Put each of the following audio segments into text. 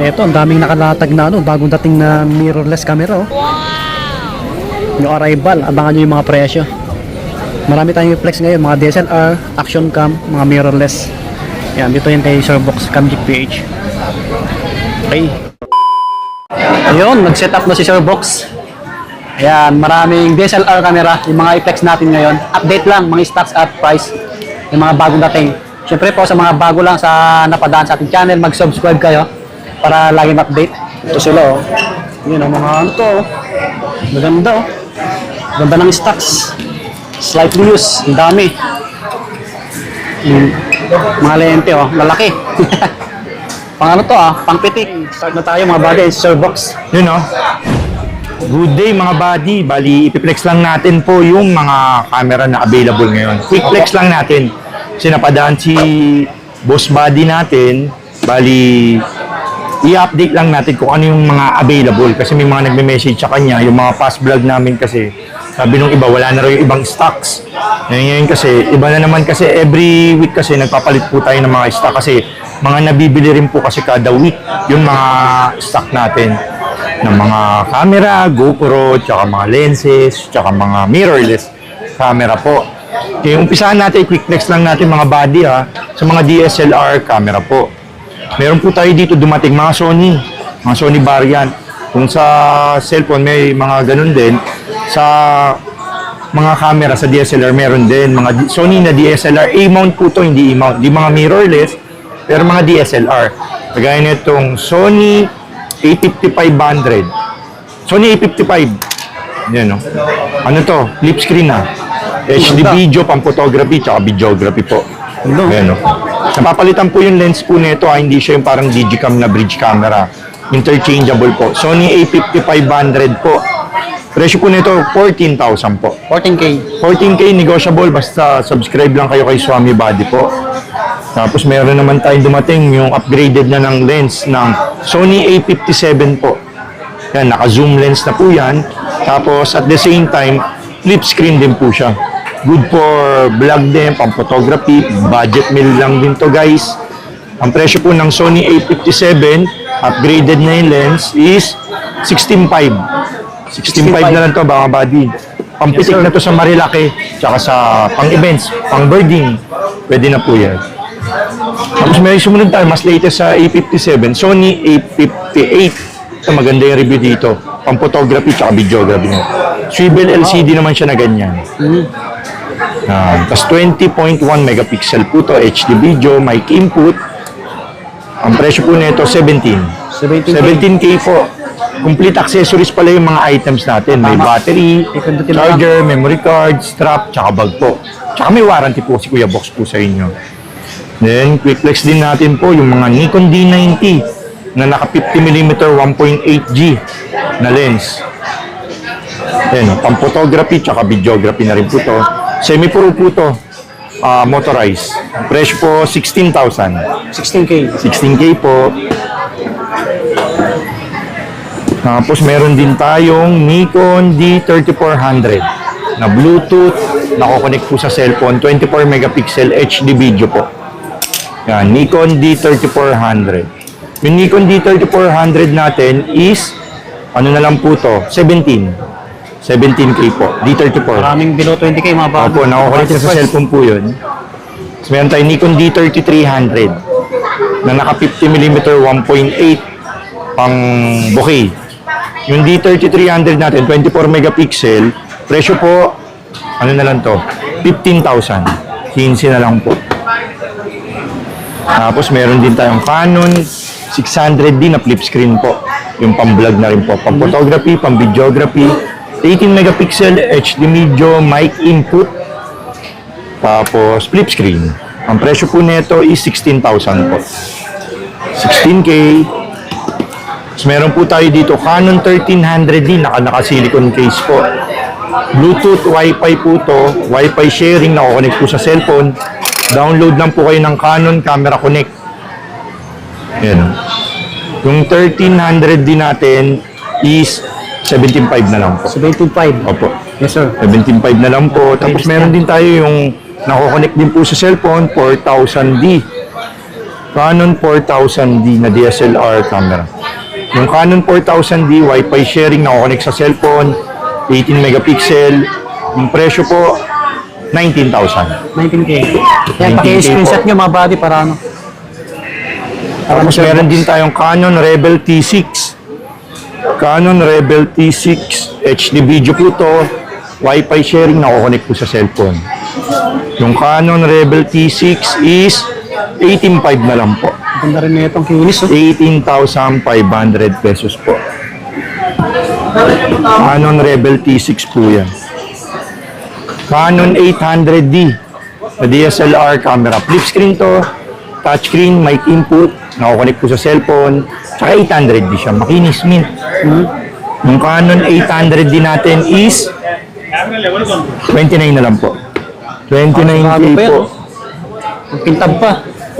Eto, ang daming nakalatag na bagong dating na mirrorless camera. Oh. Yung arrival, abangan nyo yung mga presyo. Marami tayong flex ngayon, mga DSLR, action cam, mga mirrorless. Yan, dito yan kay Sirbox Camgic PH. Okay. Ayun, nag-set up na si Sirbox. Ayan, maraming DSLR camera, yung mga i-flex natin ngayon. Update lang, mga stocks at price, yung mga bagong dating. Siyempre po, sa mga bago lang sa napadaan sa ating channel, mag-subscribe kayo para lagi ma-update. Ito sila, oh. Yun, ang mga ano to, oh. Maganda, oh. Ganda ng stocks. Slightly used, ang dami. Mga lente, oh, lalaki. Pang ano to, pang pitik. Start na tayo mga buddy, Sirbox. Yun, oh. Good day mga buddy. Bali, ipiplex lang natin po yung mga camera na available ngayon. Quick flex lang natin. Kasi napadaan si boss buddy natin. Bali, i-update lang natin kung ano yung mga available. Kasi may mga nagme-message sa kanya. Yung mga past vlog namin kasi, sabi nung iba, wala na rin yung ibang stocks. Ngayon kasi, iba na naman kasi every week kasi nagpapalit po tayo ng mga stock. Kasi mga nabibili rin po kasi kada week yung mga stock natin. Ng mga camera, GoPro, tsaka mga lenses, tsaka mga mirrorless camera po. Okay, umpisahan natin, quick flex lang natin mga buddy sa mga DSLR camera po. Meron po tayo dito dumating mga Sony variant. Kung sa cellphone may mga ganun din, sa mga camera sa DSLR meron din. Mga Sony na DSLR, A-mount po to, hindi E-mount. Di mga mirrorless, pero mga DSLR. Kagaya nitong Sony A5500. Sony A55. Yan, no? Ano to? Flip screen HD video, pang photography, tsaka videography po. Yan, no? Napapalitan po yung lens po nito, hindi siya yung parang digicam na bridge camera. Interchangeable po. Sony A5500 po. Presyo po nito, 14,000 po. 14K. 14K negotiable, basta subscribe lang kayo kay Swami Body po. Tapos meron naman tayong dumating yung upgraded na ng lens ng Sony A57 po. Yan, naka-zoom lens na po yan. Tapos at the same time, flip screen din po siya. Good for vlog din, pang photography, budget meal lang din to guys. Ang presyo po ng Sony A57, upgraded na yung lens is 16.5. 16.5 na lang to mga buddy. Pampitik na to sa Marilaki, tsaka sa pang-events, pang-birding. Pwede na po yan. Tapos may sumunod tayo, mas latest sa A57, Sony A58. So maganda yung review dito. Pang-photography tsaka videography. Swivel LCD naman siya na ganyan. Tapos 20.1 megapixel po to, HD video, mic input. Ang presyo po nito, 17K po. Complete accessories pala yung mga items natin. May battery, charger, memory card, strap, tsaka bag po. Tsaka may warranty po si Kuya Box po sa inyo. Then, quick flex din natin po yung mga Nikon D90 na naka 50mm 1.8G na lens. Ayan, pang photography tsaka videography na rin po to. Semi-pro po to, motorized. Presyo po 16,000. 16K po. Tapos meron din tayong Nikon D3400 na Bluetooth, nako-connect po sa cellphone, 24 megapixel HD video po. Yan, Nikon D3400. Yung Nikon D3400 natin is, ano na lang po to, 17K po, D34. Maraming below 20K mga bago. Opo, nako-connect sa cellphone po yun. Tapos meron tayong Nikon D3300 na naka 50mm 1.8 pang bokeh. Yung D3300 natin, 24 megapixel, presyo po, ano na lang to, 15,000. 15 na lang po. Tapos meron din tayong Canon 600D na flip screen po. Yung pang-vlog na rin po. Pang-photography, pang-videography. 18 megapixel, HD video, mic input. Tapos flip screen. Ang presyo po nito is 16,000 po. 16K. Tapos meron po tayo dito, Canon 1300D, naka-silicone case po. Bluetooth, Wi-Fi po to. Wi-Fi sharing, nako-connect po sa cellphone. Download lang po kayo ng Canon Camera Connect. Yan. Yung 1300D natin is 17.5 na lang po. 17.5. Opo. Yes, sir. 17.5 na lang po. Tapos meron din tayo yung nako-connect din po sa cellphone, 4000D. Canon 4000D na DSLR camera. Yung Canon 4000D, Wi-Fi sharing, nakakonect sa cellphone, 18 megapixel. Yung presyo po, 19,000. 19K. Yan, 19K paki-screenshot po. nyo mga buddy para ano. Tapos meron din tayong Canon Rebel T6. Canon Rebel T6 HD video po to. Wi-Fi sharing, nakakonect po sa cellphone. Yung Canon Rebel T6 is 18,500 na lang po. Ganda rin na itong kinis. Oh. 18,500 pesos po. Canon Rebel T6 po yan. Canon 800D na DSLR camera. Flip screen to, touchscreen, mic input, nakakonect po sa cellphone. Tsaka 800D siya, makinis mint. Yung Canon 800D natin is 29 na lang po. 29K po. Pintab pa.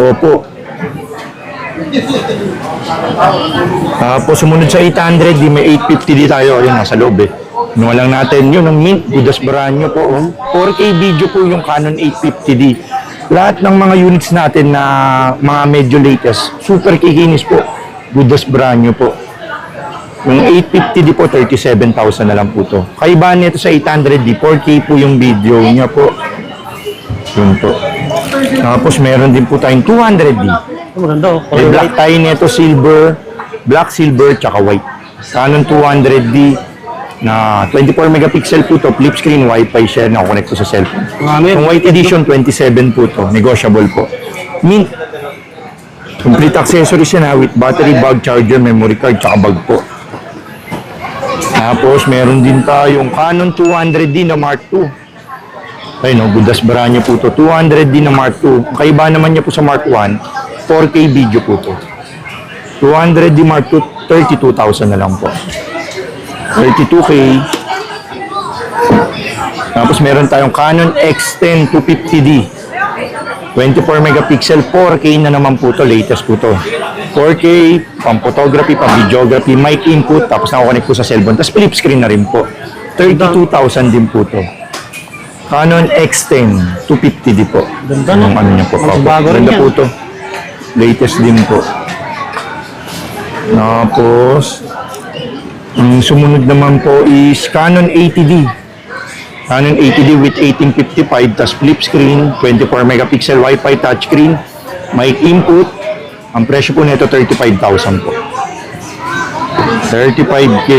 Opo. Tapos sumunod sa 800D, may 850D tayo. Ayun, nasa loob eh. Kinuha lang natin yun, ang mint, Budas Branyo po. 4K video po yung Canon 850D. Lahat ng mga units natin na mga medyo latest, super kikinis po. Budas Branyo po. Yung 850D po, 37,000 na lang po to. Kaibahan nito sa 800D, 4K po yung video niya po. Yun po. Tapos meron din po tayong 200D. Maganda oh. May black tayo nito, silver, black, silver, tsaka white. Canon 200D na 24 megapixel po to, flip screen, Wi-Fi share, nakakonect po sa cellphone. Yung white edition, 27 po to, negotiable po. Mint. Complete accessories yan ha, with battery, bag, charger, memory card, tsaka bag po. Tapos meron din tayong Canon 200D na Mark II. Ayun no, Budas Branyo po to, 200D na Mark II. Ang kaiba naman niya po sa Mark I, 4K video po to. 200D Mark II, 32,000 na lang po. 32K. Tapos meron tayong Canon X10 250D. 24 megapixel, 4K na naman po to, latest po to. 4K, pang photography, pang videography, mic input, tapos nakakonect po sa cellphone. Tapos flip screen na rin po. 32,000 din po to. Canon X10 250D po. Ganda no? Yung ano niya po. Mas bago rin Ganda yan. po to. Latest din po. Tapos, yung sumunod naman po is Canon 80D. Canon 80D with 1855, tas flip screen, 24 megapixel Wi-Fi touchscreen, mic input. Ang presyo po nito 35,000 po. 35K.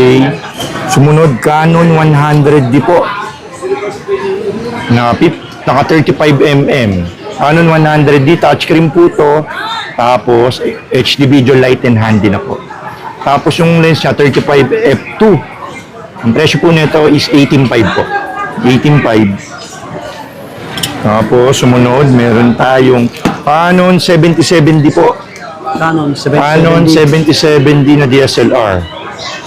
Sumunod Canon 100D po. Naka 35mm. Canon 100D touchscreen po to. Tapos HD video light and handy na po. Tapos yung lens niya 35 f2. Ang presyo po nito is 18.5 po. 18.5. Tapos sumunod meron tayong Canon 77D po. Canon 77D. Canon 77D na DSLR.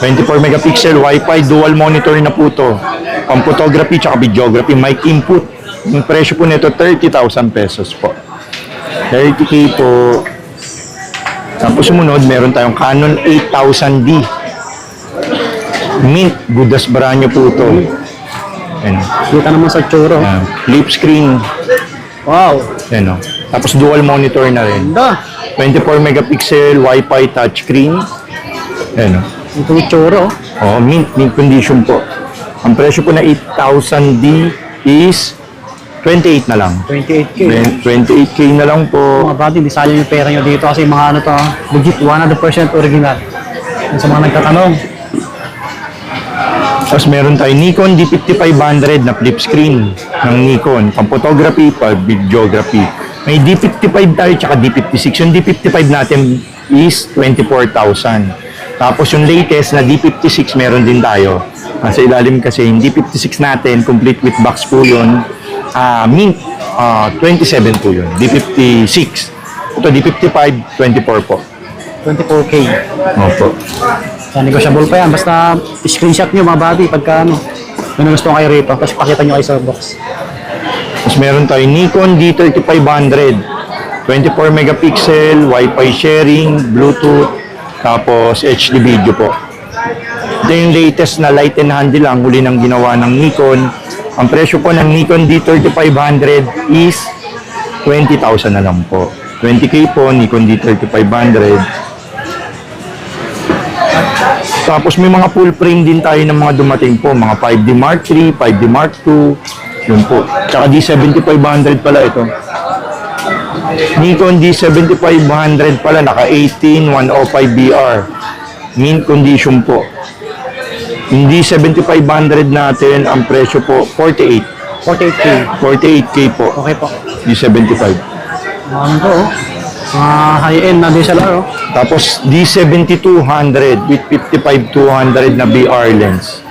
24 megapixel Wi-Fi dual monitor na po to. Pang photography tsaka videography, mic input. Yung presyo po nito 30,000 pesos po. 30K po. Tapos sumunod, meron tayong Canon 8000D. Mint, Budas Branyo po to. Ayan. Kita naman sa tsuro. Ayan. Flip screen. Wow. Ayan, o. Tapos dual monitor na rin. Ganda. 24 megapixel Wi-Fi touchscreen. Ayan, o. Ito yung tsuro. Oh, mint condition po. Ang presyo po na 8,000D is 28 na lang. 28K. 28K na lang po. Mga buddy, hindi sayang yung pera nyo dito kasi mga ano to, legit 100% original. Yung sa mga nagtatanong. Tapos meron tayo Nikon D5500 na flip screen ng Nikon. Pang photography, pang videography. May D55 tayo tsaka D56. Yung D55 natin is 24,000. Tapos yung latest na D56 meron din tayo. Sa ilalim kasi yung D56 natin, complete with box po yun. Mint, 27 po yun. D56. Ito D55, 24 po. 24K. Opo. So, negotiable pa yan. Basta screenshot nyo mga buddy pagka ano. May gusto kayo rito. Tapos pakita nyo kayo sa box. Tapos meron tayo Nikon D3500. 24 megapixel, Wi-Fi sharing, Bluetooth, tapos HD video po. Ito yung latest na light and handy lang, huli nang ginawa ng Nikon. Ang presyo po ng Nikon D3500 is 20,000 na lang po. 20K po, Nikon D3500. Tapos may mga full frame din tayo ng mga dumating po, mga 5D Mark III, 5D Mark II, yun po. Tsaka D7500 pala ito. Nikon D7500 pala, naka 18105BR. Mint condition po. Yung D7500 natin, ang presyo po, 48K. 48K po. Okay po. D75. Ano to? Mga high-end na DSLR. Tapos D7200 with 55-200 na BR lens.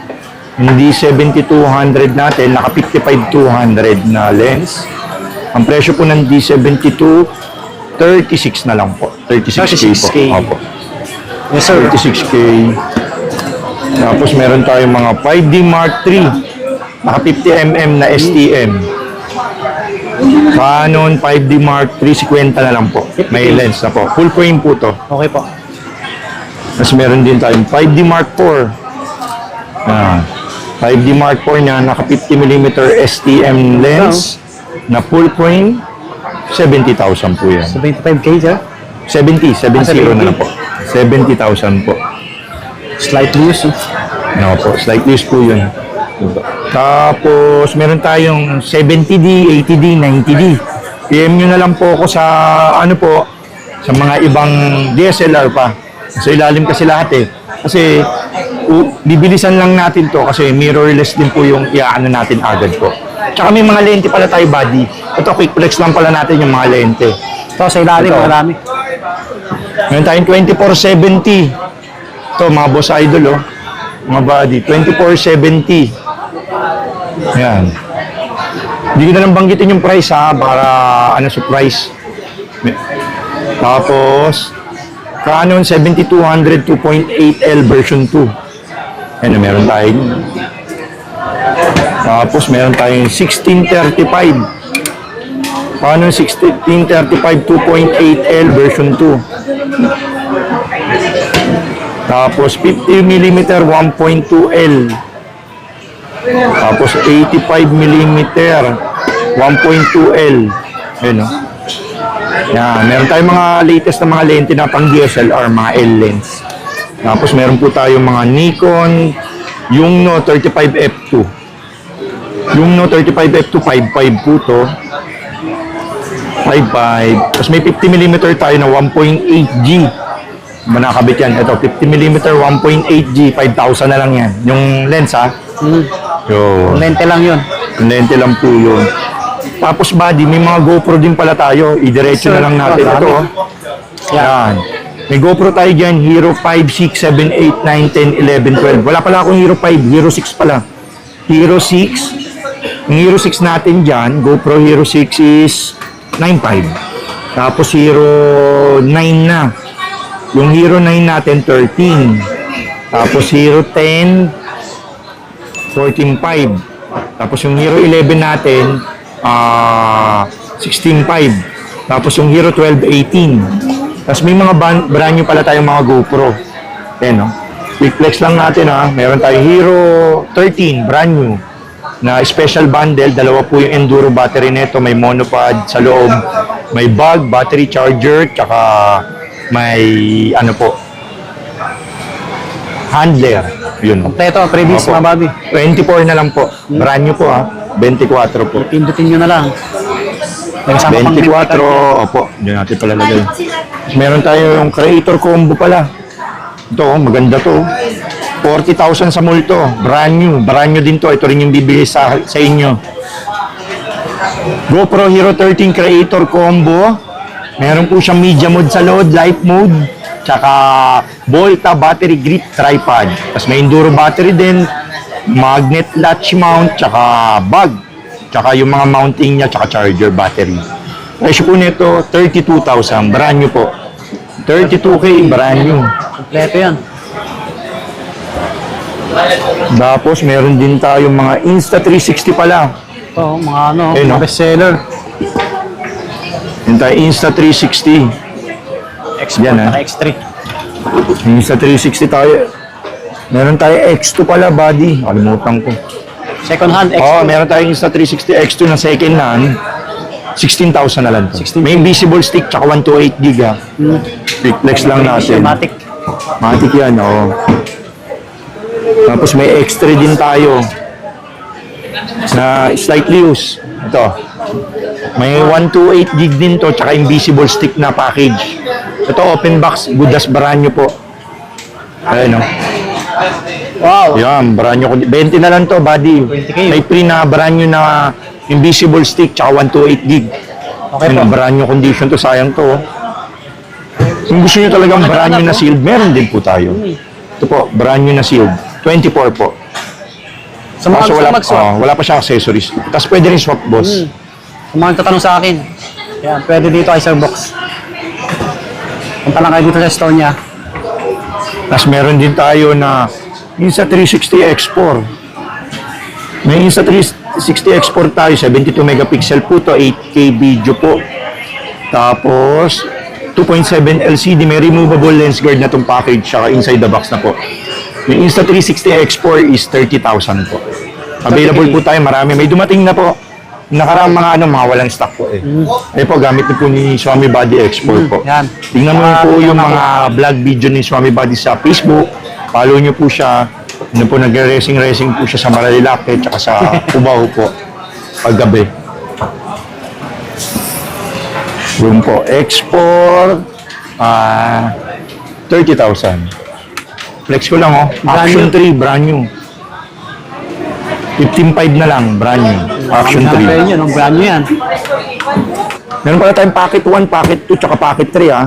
Yung D7200 natin, naka 55-200 na lens. Ang presyo po ng D72, 36 na lang po. 36K po. 36K. Opo. Yes, sir. 36K. Tapos meron tayong mga 5D Mark III. Naka 50mm na STM. Canon 5D Mark III, 50 na lang po. May lens na po. Full frame po to. Okay po. Tapos meron din tayong 5D Mark IV. 5D Mark IV na naka 50mm STM lens na full frame, 70,000 po yan. 75K, sir. 70 na lang po. 70,000 po. Slightly used. No po, slightly used po yun. Tapos meron tayong 70D, 80D, 90D. PM nyo na lang po ako sa ano po, sa mga ibang DSLR pa. So ilalim kasi lahat eh. Kasi bibilisan lang natin to kasi mirrorless din po yung iaano natin agad po. Tsaka may mga lente pala tayo, buddy. Ito, quick flex lang pala natin yung mga lente. Ito, sa ilalim, Ito. marami. Meron tayong 2470. Ito, mga boss idol, oh. Mga buddy, 2470. Ayan. Hindi ko na lang banggitin yung price, ha, para, surprise. Tapos, Canon 7200 2.8L version 2. Ayan, meron tayo. Tapos, meron tayong 1635. Canon 1635 2.8L version 2. Tapos 50mm 1.2L. Tapos 85mm 1.2L. Ayun, no? Yan, meron tayong mga latest na mga lente na pang DSLR, mga L lens. Tapos meron po tayong mga Nikon Yungno 35F2. Yungno 35F2 5.5 po to. 5.5. Tapos may 50mm tayo na 1.8G. Manakabit yan. Ito, 50mm 1.8G, 5,000 na lang yan. Yung lens, ha? Yung Lente lang yun. lente lang po yun. Tapos body, may mga GoPro din pala tayo. Idiretso na lang natin ito. Oh. Yan. May GoPro tayo dyan. Hero 5, 6, 7, 8, 9, 10, 11, 12. Wala pala akong Hero 5. Hero 6 pala. Hero 6. Yung Hero 6 natin dyan, GoPro Hero 6 is 9.5. Tapos Hero 9 na. Yung Hero 9 natin, 13. Tapos Hero 10, 14.5. Tapos yung Hero 11 natin, 16.5. Tapos yung Hero 12, 18. Tapos may mga brand new pala tayong mga GoPro. Ayan, no? Quick flex lang natin, ha. Meron tayong Hero 13, brand new. Na special bundle. Dalawa po yung Enduro battery nito. May monopod sa loob. May bag, battery charger, tsaka may handler. Yun. Kompleto, previous Opo. mga babi. 24 na lang po. Brand new po, ha. 24 po. Pindutin nyo na lang. Nagkasama pang 24, opo. Diyan natin pala lagay. Meron tayo yung creator combo pala. Ito, maganda to. 40,000 sa multo. Brand new. Brand new din to. Ito rin yung bibili sa inyo. GoPro Hero 13 creator combo. Meron po siyang media mode sa load, light mode, tsaka Volta battery grip tripod. Tapos may enduro battery din, magnet latch mount, tsaka bag. Tsaka yung mga mounting niya, tsaka charger battery. Presyo po nito, 32,000. Brand new po. 32K, brand new. Kompleto yan. Tapos meron din tayong mga Insta360 pala. Ito, mga Ayun, no? bestseller. Yung tayo Insta360. Export Yan, na X3. Insta360 tayo. Meron tayo X2 pala, buddy. Kalimutan ko. Second hand X3. Oo, meron tayong Insta360 X2 na second hand. 16,000 na lang to. 16K. May invisible stick tsaka 128 gig ha. Quick flex lang natin. Matic. Matic yan, oo. Tapos may extra din tayo na slightly used. Ito. May 128 gig din to tsaka invisible stick na package. Ito open box, good as Baranyo po. Ayun o. Wow. Yan, Baranyo. 20 na lang to, buddy. 20K. May free na Baranyo na invisible stick tsaka 128 gig. Okay po. Baranyo condition to, sayang to. Oh. Kung gusto nyo talagang Baranyo na sealed, meron din po tayo. Ito po, Baranyo na sealed. 24 po. Sa mga Kaso gusto wala, mag-swap, wala pa siyang accessories. Tapos pwede rin swap, boss. kung mga tatanong sa akin, yan, pwede dito kay Sir Box. Punta lang kayo dito sa store niya. Tapos meron din tayo na Insta360 X4. May Insta360 X4 tayo, 72 megapixel po to, 8K video po. Tapos 2.7 LCD, may removable lens guard na itong package, saka inside the box na po. Yung Insta360 X4 is 30,000 po. Available po tayo, marami. May dumating na po. Nakaraang mga walang stock po eh. Eh po, gamit na po ni Swami Body X4 po. Yan. Tingnan mo po yung mga vlog video ni Swami Body sa Facebook. Follow nyo po siya. Ano po, nag-racing po siya sa Malalilake tsaka sa Cubao po. Paggabi. Room po. X4. 30,000. Flex ko lang oh. Action 3, brand new. 15.5 na lang, brand new. Action 3. Yun, ang brand new yan. Meron pala tayong packet 1, packet 2, tsaka packet 3 ha.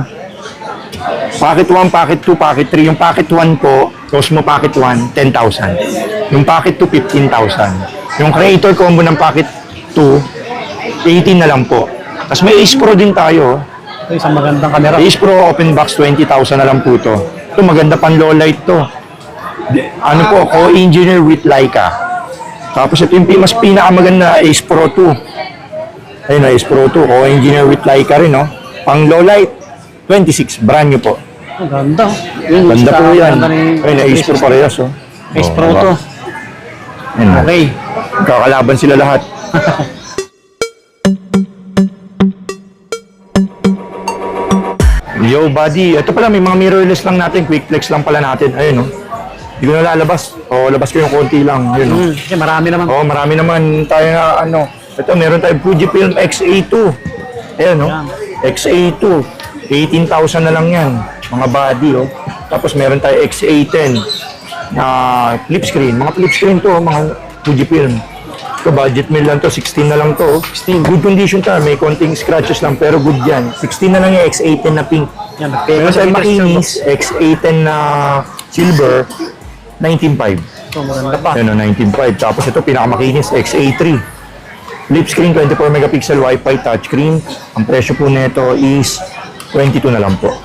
Packet 1, packet 2, packet 3. Yung packet 1 po, Cosmo packet 1, 10,000. Yung packet 2, 15,000. Yung creator combo ng packet 2, 18 na lang po. Tapos may Ace Pro din tayo. Ito, isang magandang camera. Ace Pro open box, 20,000 na lang po to. Ito, maganda pang low light to. Ano po, co-engineer with Leica. Tapos ito yung mas pinakamaganda, Ace Pro 2. Ayun na, Ace Pro 2. Co-engineer with Leica rin, no? Pang low light, 26. Brand new po. Ang ganda. Yun, Ganda po yan. ganda ni- Ayun na, Ace Pro parehas, oh. Ace Oh, Pro diba? to. Ayun na. Okay. Kakalaban sila lahat. Yo, buddy. Ito pala, may mga mirrorless lang natin. Quick flex lang pala natin. Ayun, no? Hindi ko na lalabas. O, labas ko yung konti lang. Yun, no? Kasi marami naman. Oo, marami naman tayo na ano. Ito, meron tayong Fujifilm X-A2. Ayan, no? Yan. X-A2. 18,000 na lang yan. Mga body, oh. Tapos meron tayo X-A10 na flip screen. Mga flip screen to, mga Fujifilm. Ito, budget meal lang to. 16 na lang to. 16. Good condition to. May konting scratches lang, pero good yan. 16 na lang yung X-A10 na pink. Yan, Meron tayong Sir Box. makinis, X-A10 na silver, 19.5. Ito, maganda pa. Yan o, 19.5. Tapos ito, pinakamakinis, XA3. Flip screen, 24 megapixel Wi-Fi touchscreen. Ang presyo po nito is 22 na lang po.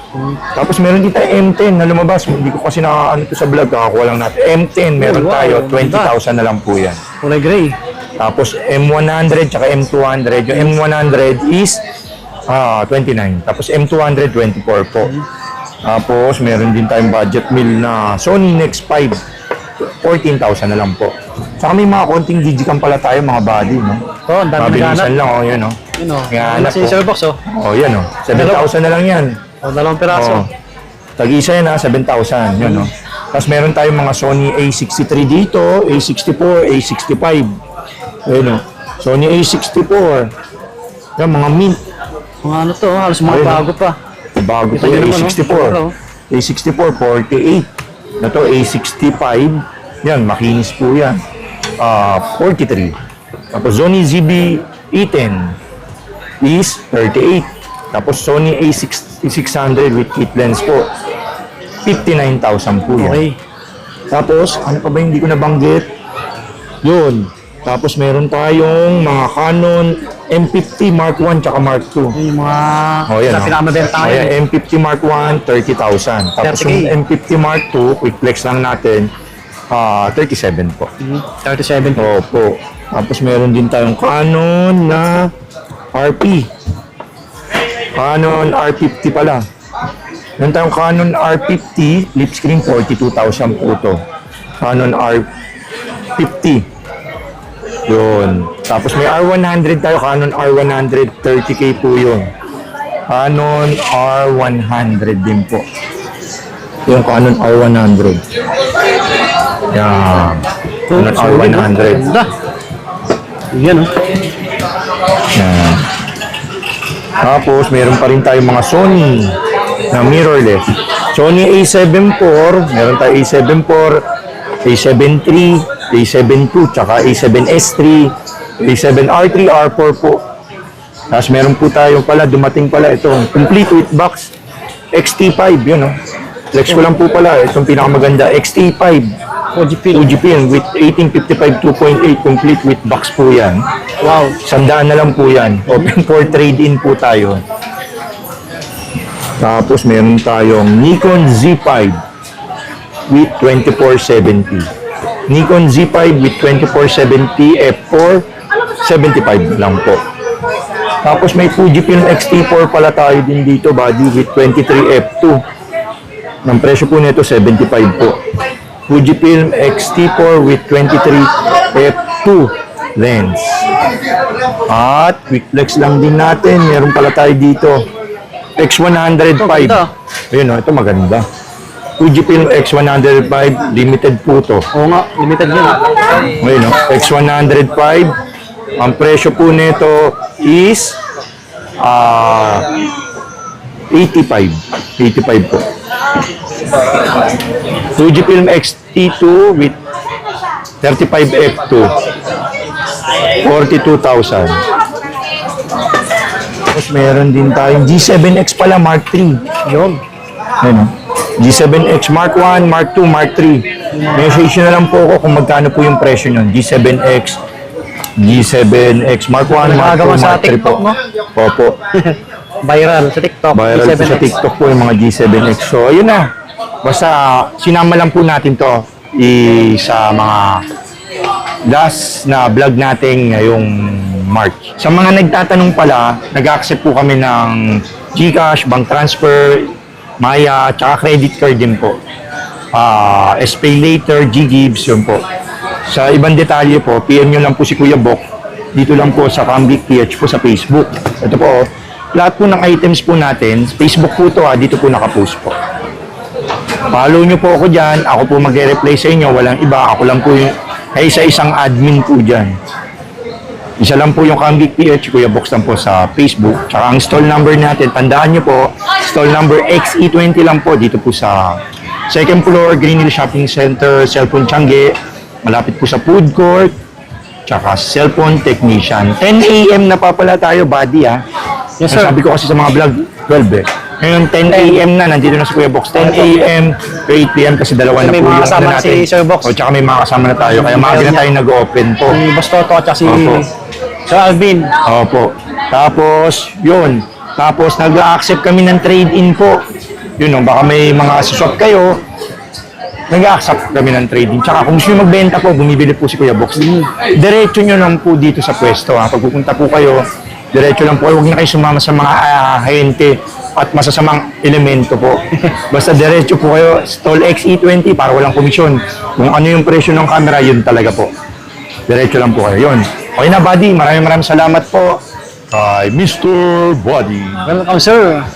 Tapos meron din tayo M10 na lumabas. Hindi ko kasi nakaano to sa vlog, kakakuha lang natin. M10, meron Oh, wow, tayo, ganda. 20,000 na lang po yan. Kulay gray. Tapos M100 tsaka M200. Yung M100 is 29. Tapos M200, 24 po. Tapos meron din tayong budget meal na Sony Nex 5. 14,000 na lang po. Saka may mga konting digicam pala tayo, mga body, no? Ito, ang dami Mabilisan naghanap. lang, oh, yan, oh. Yun o. Yan, Ano si po. Sir Box o? Oh, yan, oh. 7,000 na lang yan. O, dalawang piraso. Oh. Tag-isa yan, 7,000. Yan, oh. Tapos meron tayong mga Sony A63 dito, A64, A65. Ayun, oh. Sony A64. Yan, mga mint. Mga ano to, halos mga Ayun, bago pa. Bago Kita to nyo yung naman, A64. oh. A64, 48. Na to, A65. Yan, makinis po yan. 43. Tapos Sony ZB-E10 is 38. Tapos Sony A600 with kit lens po. 59,000 po yan. Okay. Tapos, ano pa ba yung hindi ko nabanggit? Yun. Tapos meron tayong mga Canon M50 Mark 1 tsaka Mark 2. Yun yung mga Oh, yan, sa oh. pinakamabenta Oh, ngayon. yan, M50 Mark 1, 30,000. Tapos 30K. yung M50 Mark 2, quick flex lang natin, 37 po. 37. Opo. Tapos meron din tayong Canon na RP. Canon R50 pala. Meron tayong Canon R50, flip screen, 42,000 po to. Canon R50. Yun. Tapos may R100 tayo, Canon R100, 30K po yun. Canon R100 din po. Yung Canon R100. Yan. Canon R100. Ganda. Yan oh. Yan. Tapos, meron pa rin tayong mga Sony na mirrorless. Sony A7 IV, meron tayo A7 IV, A7 III, A7 II, tsaka A7 S3, A7 R3, R4 po. Tapos meron po tayo pala, dumating pala ito, complete with box, XT5, yun oh. Flex ko lang po pala, itong pinakamaganda, XT5, Fuji film with 1855 2.8, complete with box po yan. Wow. 100 na lang po yan. Open for trade-in po tayo. Tapos meron tayong Nikon Z5 with 2470. Nikon Z5 with 2470 f4, 75 lang po. Tapos may Fujifilm X-T4 pala tayo din dito, buddy, with 23 f2. Ang presyo po nito 75 po. Fujifilm X-T4 with 23 f2 lens. At quick flex lang din natin. Meron pala tayo dito. X105. Ayun o, ito maganda. Fujifilm X105 limited po to. Oo nga, limited yun. Ayun o, X105. Ang presyo po nito is 85. 85 po. Fujifilm X-T2 with 35 f2. 42,000. Tapos meron din tayong G7X pala Mark III. Yun. Ayun o. G7X Mark 1, Mark 2, Mark 3. Message na lang po ako kung magkano po yung presyo nyon. G7X Mark 1, Mark 2, sa Mark 3 po. TikTok, no? Opo. Viral sa TikTok. Viral po sa G7X. TikTok po yung mga G7X. So, ayun na. Basta, sinama lang po natin to sa mga last na vlog natin ngayong March. Sa mga nagtatanong pala, nag-accept po kami ng GCash, bank transfer, Maya, tsaka credit card din po. SPay later, G-Gibbs, yun po. Sa ibang detalye po, PM nyo lang po si Kuya Bok. Dito lang po sa Cambic PH po sa Facebook. Ito po, lahat po ng items po natin, Facebook po to dito po nakapost po. Follow nyo po ako dyan, ako po magre-reply sa inyo, walang iba, ako lang po yung, ay isang admin po dyan. Isa lang po yung Cambic PH, Kuya Box lang po sa Facebook. Tsaka ang stall number natin, tandaan nyo po, stall number XE20 lang po dito po sa second floor, Green Hill Shopping Center, Cellphone Tiangge, malapit po sa food court, tsaka cellphone technician. 10 a.m. na pa pala tayo, buddy Yes, sir. Sabi ko kasi sa mga vlog, 12 eh. Ngayon, 10 a.m. na, nandito na sa Kuya Box. 10 a.m. to 8 p.m. kasi dalawa na May po mga yung kasama ano natin. si Sir Box. O, tsaka may mga kasama na tayo. Kaya maaga na tayo nag-open po. Si Boss Toto at si Opo. Sir Alvin. Opo. Tapos, yun. Tapos, nag-accept kami ng trade-in po. Yun, no, baka may mga swap kayo, nag-accept kami ng trade-in. Tsaka kung gusto nyo magbenta po, bumibili po si Kuya Box. Diretso nyo lang po dito sa pwesto. Pag pupunta po kayo, diretso lang po. Huwag na kayo sumama sa mga ahente at masasamang elemento po. Basta diretso po kayo, stall XE20 para walang komisyon. Kung ano yung presyo ng camera, yun talaga po. Diretso lang po kayo. Yun. Okay na, buddy. Maraming salamat po kay Mr. Buddy. Welcome, sir.